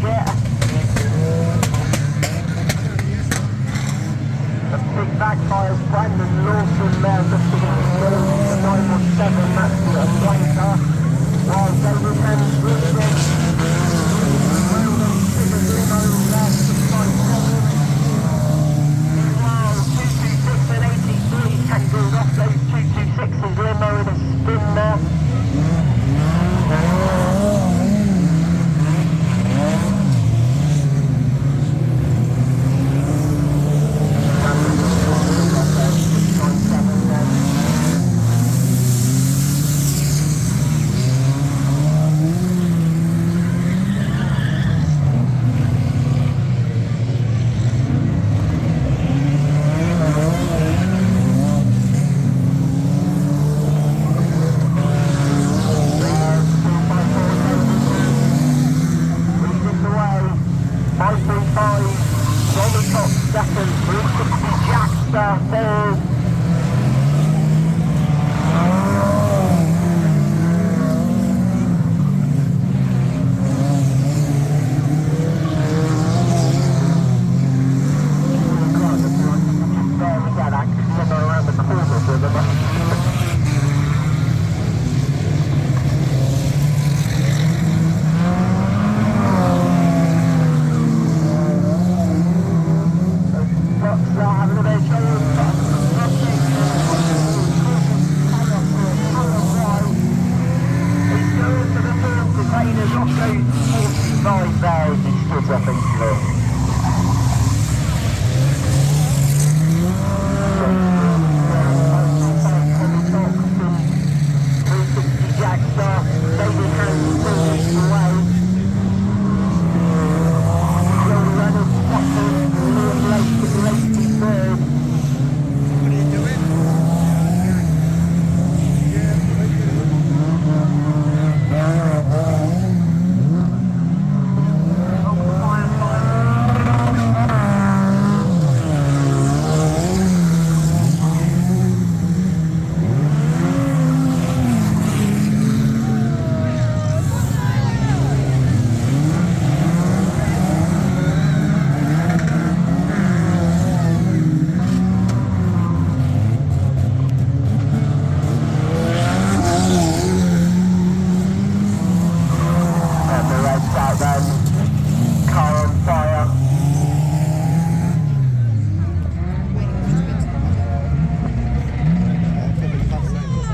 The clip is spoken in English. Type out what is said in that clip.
target. The big backfires, Brandon Lawson there looking at the 917, that's the flanker. While David Hans leading. Well done, Figure Limo left to 5-7. Meanwhile, 226 and 83 tangled off those 226's limo in a spin there. Second, 360 Jackster third. There we go, that could go around the corner for them.